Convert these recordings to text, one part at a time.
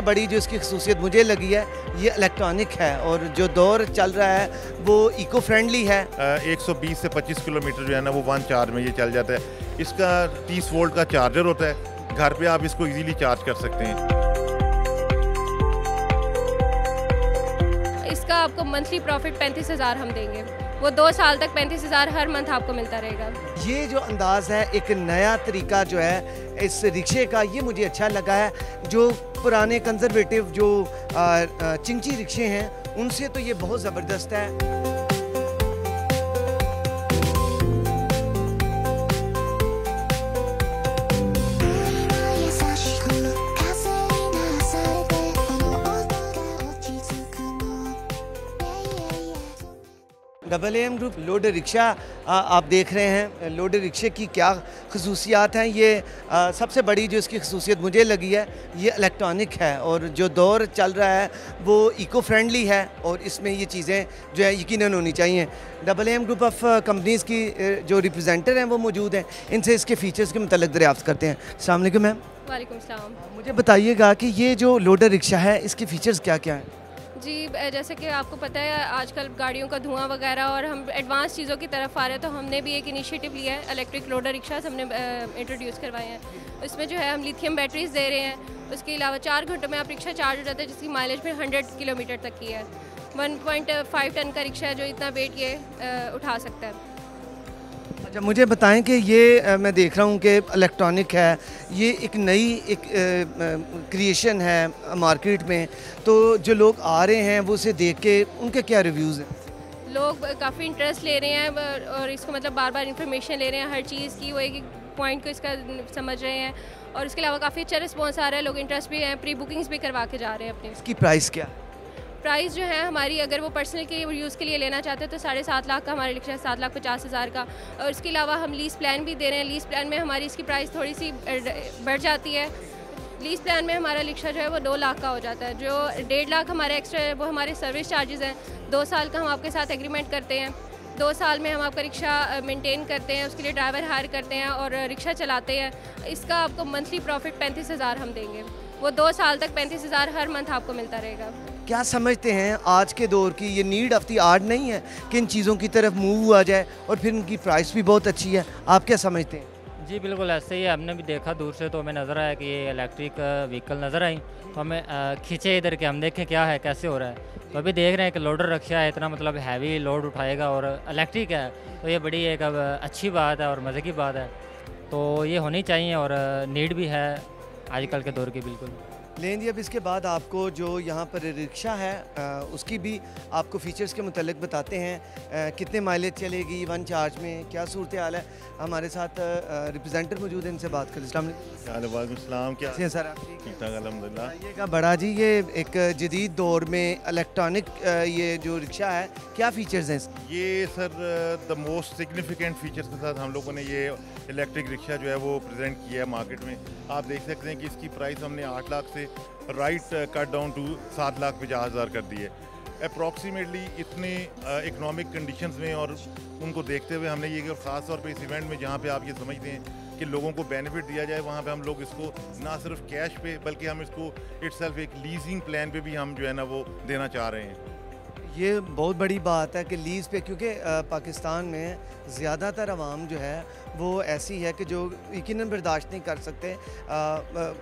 बड़ी जो इसकी खसूसियत मुझे लगी है ये इलेक्ट्रॉनिक है और जो दौर चल रहा है वो इको फ्रेंडली है। 120 से 25 किलोमीटर जो है ना वो वन चार्ज में ये चल जाता है। इसका 30 वोल्ट का चार्जर होता है, घर पे आप इसको इजीली चार्ज कर सकते हैं। इसका आपको मंथली प्रॉफिट 35,000 हम देंगे, वो 2 साल तक 35,000 हर मंथ आपको मिलता रहेगा। ये जो अंदाज़ है एक नया तरीका जो है इस रिक्शे का, ये मुझे अच्छा लगा है। जो पुराने कंजर्वेटिव जो चिंची रिक्शे हैं उनसे तो ये बहुत ज़बरदस्त है। AAM ग्रुप लोडर रिक्शा आप देख रहे हैं। लोडर रिक्शे की क्या खसूसियात हैं, ये सबसे बड़ी जो इसकी खसूसियत मुझे लगी है ये इलेक्ट्रॉनिक है और जो दौर चल रहा है वो इको फ्रेंडली है और इसमें ये चीज़ें जो है यकीनन होनी चाहिए। AAM ग्रुप ऑफ कंपनीज़ की जो रिप्रेजेंटर हैं वो मौजूद हैं, इनसे इसके फ़ीचर्स के मतलब दरियाफ्त करते हैं। अस्सलाम वालेकुम मैम। वालेकुम सलाम। मुझे बताइएगा कि ये जो लोडर रिक्शा है इसके फ़ीचर्स क्या क्या हैं? जी, जैसे कि आपको पता है आजकल गाड़ियों का धुआं वगैरह और हम एडवांस चीज़ों की तरफ आ रहे हैं, तो हमने भी एक इनिशिएटिव लिया है, इलेक्ट्रिक लोडर रिक्शास हमने इंट्रोड्यूस करवाए हैं। इसमें जो है हम लिथियम बैटरीज दे रहे हैं। उसके अलावा 4 घंटों में आप रिक्शा चार्ज हो जाता है, जिसकी माइलेज में 100 किलोमीटर तक की है। 1.5 टन का रिक्शा है जो इतना वेट ये उठा सकता है। अच्छा, मुझे बताएं कि ये मैं देख रहा हूँ कि इलेक्ट्रॉनिक है, ये एक नई एक क्रिएशन है मार्केट में, तो जो लोग आ रहे हैं वो उसे देख के उनके क्या रिव्यूज़ हैं? लोग काफ़ी इंटरेस्ट ले रहे हैं और इसको मतलब बार बार इंफॉर्मेशन ले रहे हैं हर चीज़ की, वो एक पॉइंट को इसका समझ रहे हैं और इसके अलावा काफ़ी अच्छा रिस्पॉन्स आ रहा है। लोग इंटरेस्ट भी हैं, प्री बुकिंग्स भी करवा के जा रहे हैं अपनी। इसकी प्राइस क्या है? प्राइस जो है हमारी, अगर वो पर्सनल के यूज़ के लिए लेना चाहते हैं तो 7.5 लाख का हमारा रिक्शा है, 7,50,000 का। और इसके अलावा हम लीज़ प्लान भी दे रहे हैं। लीज़ प्लान में हमारी इसकी प्राइस थोड़ी सी बढ़ जाती है। लीज़ प्लान में हमारा रिक्शा जो है वो 2 लाख का हो जाता है। जो 1.5 लाख हमारा एक्स्ट्रा है वो हमारे सर्विस चार्जेस हैं। 2 साल का हम आपके साथ एग्रीमेंट करते हैं। 2 साल में हम आपका रिक्शा मेंटेन करते हैं, उसके लिए ड्राइवर हायर करते हैं और रिक्शा चलाते हैं। इसका आपको मंथली प्रॉफिट 35,000 हम देंगे, वो 2 साल तक 35,000 हर मंथ आपको मिलता रहेगा। क्या समझते हैं आज के दौर की ये नीड ऑफ द आवर नहीं है कि इन चीज़ों की तरफ मूव हुआ जाए और फिर इनकी प्राइस भी बहुत अच्छी है? आप क्या समझते हैं? जी बिल्कुल ऐसे ही। हमने भी देखा दूर से, तो हमें नज़र आया कि ये इलेक्ट्रिक व्हीकल नज़र आई, तो हमें खींचे इधर के, हम देखें क्या है, कैसे हो रहा है। तो अभी देख रहे हैं कि लोडर रिक्शा है, इतना मतलब हैवी लोड उठाएगा और इलेक्ट्रिक है, तो ये बड़ी एक अच्छी बात है और मज़े की बात है। तो ये होनी चाहिए और नीड भी है आजकल के दौर की। बिल्कुल लें जी। अब इसके बाद आपको जो यहाँ पर रिक्शा है उसकी भी आपको फ़ीचर्स के मुतालिक बताते हैं। कितने माइलेज चलेगी वन चार्ज में, क्या सूरत हाल है। हमारे साथ रिप्रेजेंटर मौजूद है, इनसे बात करें। वालेकुम, क्या हैं सर आप? ठीक ठाक अल्हम्दुलिल्लाह। ये बड़ा जी, ये एक जदीद दौर में इलेक्ट्रॉनिक ये जो रिक्शा है, क्या फ़ीचर्स हैं? ये sir the most significant features के साथ हम लोगों ने ये इलेक्ट्रिक रिक्शा जो है वो प्रेजेंट किया है मार्केट में। आप देख सकते हैं कि इसकी प्राइस हमने 8 लाख से राइट कट डाउन टू 7,50,000 कर दी है। अप्रॉक्सीमेटली इतने इकोनॉमिक कंडीशंस में और उनको देखते हुए हमने ये ख़ास तौर पे इस इवेंट में जहाँ पे आप ये समझते हैं कि लोगों को बेनिफिट दिया जाए, वहाँ पे हम लोग इसको ना सिर्फ कैश पे बल्कि हम इसको इटसेल्फ एक लीजिंग प्लान पे भी हम जो है ना वो देना चाह रहे हैं। ये बहुत बड़ी बात है कि लीज़ पे, क्योंकि पाकिस्तान में ज़्यादातर आवाम जो है वो ऐसी है कि जो यकीनन बर्दाश्त नहीं कर सकते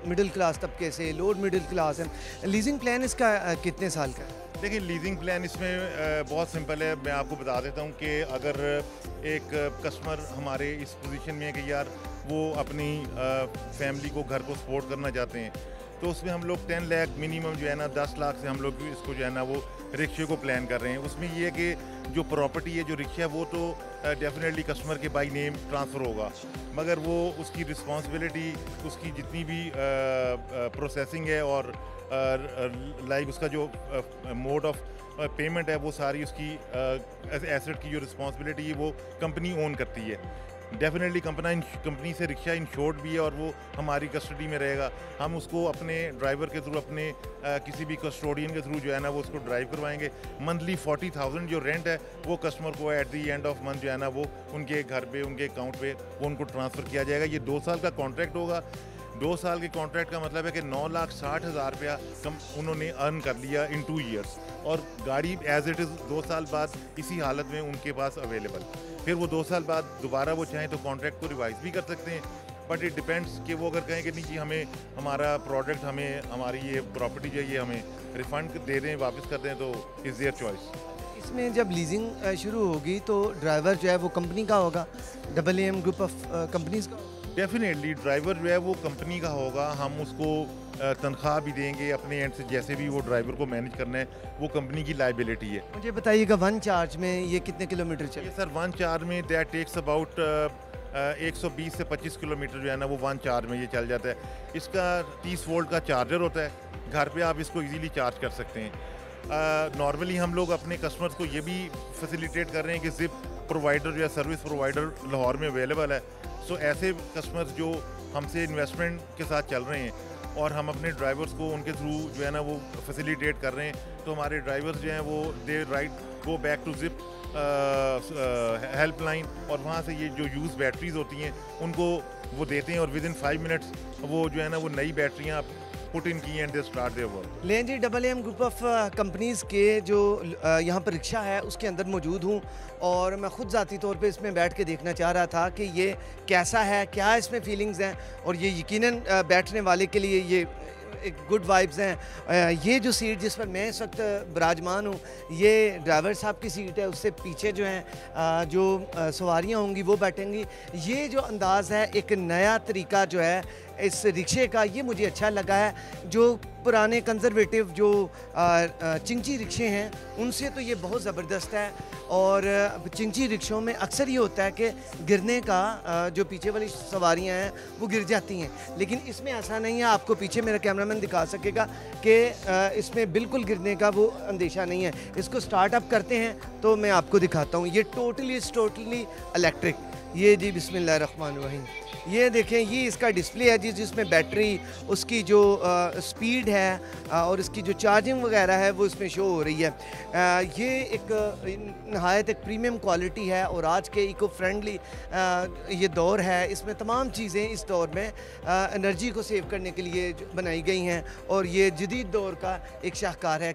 मिडिल क्लास तबके से, लोअर मिडिल क्लास है। लीजिंग प्लान इसका कितने साल का है? देखिए, लीजिंग प्लान इसमें बहुत सिंपल है। मैं आपको बता देता हूँ कि अगर एक कस्टमर हमारे इस पोजीशन में है कि यार वो अपनी फैमिली को, घर को सपोर्ट करना चाहते हैं, तो उसमें हम लोग 10 लाख मिनिमम जो है ना 10 लाख से हम लोग इसको जो है ना वो रिक्शे को प्लान कर रहे हैं। उसमें ये है कि जो प्रॉपर्टी है, जो रिक्शा है, वो तो डेफिनेटली कस्टमर के बाई नेम ट्रांसफ़र होगा, मगर वो उसकी रिस्पॉन्सिबिलिटी, उसकी जितनी भी प्रोसेसिंग है और लाइक उसका जो मोड ऑफ पेमेंट है, वो सारी उसकी एसेट की जो रिस्पॉन्सिबिलिटी है वो कंपनी ओन करती है। डेफिनेटली कंपनी से रिक्शा इंश्योर्ड भी है और वो हमारी कस्टडी में रहेगा। हम उसको अपने ड्राइवर के थ्रू, अपने किसी भी कस्टोडियन के थ्रू जो है ना वो उसको ड्राइव करवाएंगे। मंथली 40,000 जो रेंट है वो कस्टमर को at the end of month जो है ना वो उनके घर पे, उनके अकाउंट पे वो उनको ट्रांसफ़र किया जाएगा। ये 2 साल का कॉन्ट्रैक्ट होगा। 2 साल के कॉन्ट्रैक्ट का मतलब है कि 9,60,000 रुपया कम उन्होंने अर्न कर लिया इन 2 ईयर्स, और गाड़ी एज इट इज़ 2 साल बाद इसी हालत में उनके पास अवेलेबल। फिर वो 2 साल बाद दोबारा वो चाहें तो कॉन्ट्रैक्ट को रिवाइज भी कर सकते हैं, बट इट डिपेंड्स कि वो अगर कहें कि नहीं जी हमें हमारा प्रोडक्ट, हमें हमारी ये प्रॉपर्टी जो है ये हमें रिफ़ंड दे दें, वापस कर दें, तो इज़ देयर चॉइस। इसमें जब लीजिंग शुरू होगी तो ड्राइवर जो है वो कंपनी का होगा, AAM ग्रुप ऑफ कंपनीज का? डेफिनेटली ड्राइवर जो है वो कंपनी का होगा, हम उसको तनख्वाह भी देंगे अपने एंड से, जैसे भी वो ड्राइवर को मैनेज करना है वो कंपनी की लाइबिलिटी है। मुझे बताइएगा वन चार्ज में ये कितने किलोमीटर चले? ये सर वन चार्ज में दैट टेक्स अबाउट 120 से 25 किलोमीटर जो है ना वो वन चार्ज में ये चल जाता है। इसका 30 वोल्ट का चार्जर होता है, घर पे आप इसको इजीली चार्ज कर सकते हैं। नॉर्मली हम लोग अपने कस्टमर्स को ये भी फैसिलिटेट कर रहे हैं कि जिप प्रोवाइडर या सर्विस प्रोवाइडर लाहौर में अवेलेबल है। सो ऐसे कस्टमर्स जो हमसे इन्वेस्टमेंट के साथ चल रहे हैं और हम अपने ड्राइवर्स को उनके थ्रू जो है ना वो फैसिलिटेट कर रहे हैं, तो हमारे ड्राइवर्स जो हैं वो they right go back to zip helpline, और वहाँ से ये जो यूज़ बैटरीज होती हैं उनको वो देते हैं, और विद इन 5 मिनट्स वो जो है ना वो नई बैटरियाँ पुट इन की and they start their work. लें जी, AAM ग्रुप ऑफ कंपनीज़ के जो यहाँ पर रिक्शा है उसके अंदर मौजूद हूँ, और मैं ख़ुद ज़ाती तौर पे इसमें बैठ के देखना चाह रहा था कि ये कैसा है, क्या इसमें फीलिंग्स हैं, और ये यकीनन बैठने वाले के लिए ये एक गुड वाइब्स हैं। ये जो सीट जिस पर मैं इस वक्त विराजमान हूँ ये ड्राइवर साहब की सीट है, उससे पीछे जो हैं जो सवारियाँ होंगी वो बैठेंगी। ये जो अंदाज़ है, एक नया तरीका जो है इस रिक्शे का, ये मुझे अच्छा लगा है। जो पुराने कंजर्वेटिव जो चिंची रिक्शे हैं उनसे तो ये बहुत ज़बरदस्त है, और चिंची रिक्शों में अक्सर ये होता है कि गिरने का जो पीछे वाली सवारियां हैं वो गिर जाती हैं, लेकिन इसमें ऐसा नहीं है। आपको पीछे मेरा कैमरामैन दिखा सकेगा कि इसमें बिल्कुल गिरने का वो अंदेशा नहीं है। इसको स्टार्टअप करते हैं तो मैं आपको दिखाता हूँ। ये टोटली इलेक्ट्रिक। ये जी बिस्मिल्लाहिर्रहमानिर्रहीम, ये देखें, ये इसका डिस्प्ले है जी, जिसमें बैटरी, उसकी जो स्पीड है और इसकी जो चार्जिंग वगैरह है वो इसमें शो हो रही है। ये एक नहायत एक प्रीमियम क्वालिटी है, और आज के इको फ्रेंडली ये दौर है, इसमें तमाम चीज़ें इस दौर में एनर्जी को सेव करने के लिए बनाई गई हैं, और ये जदीद दौर का एक शाहकार है।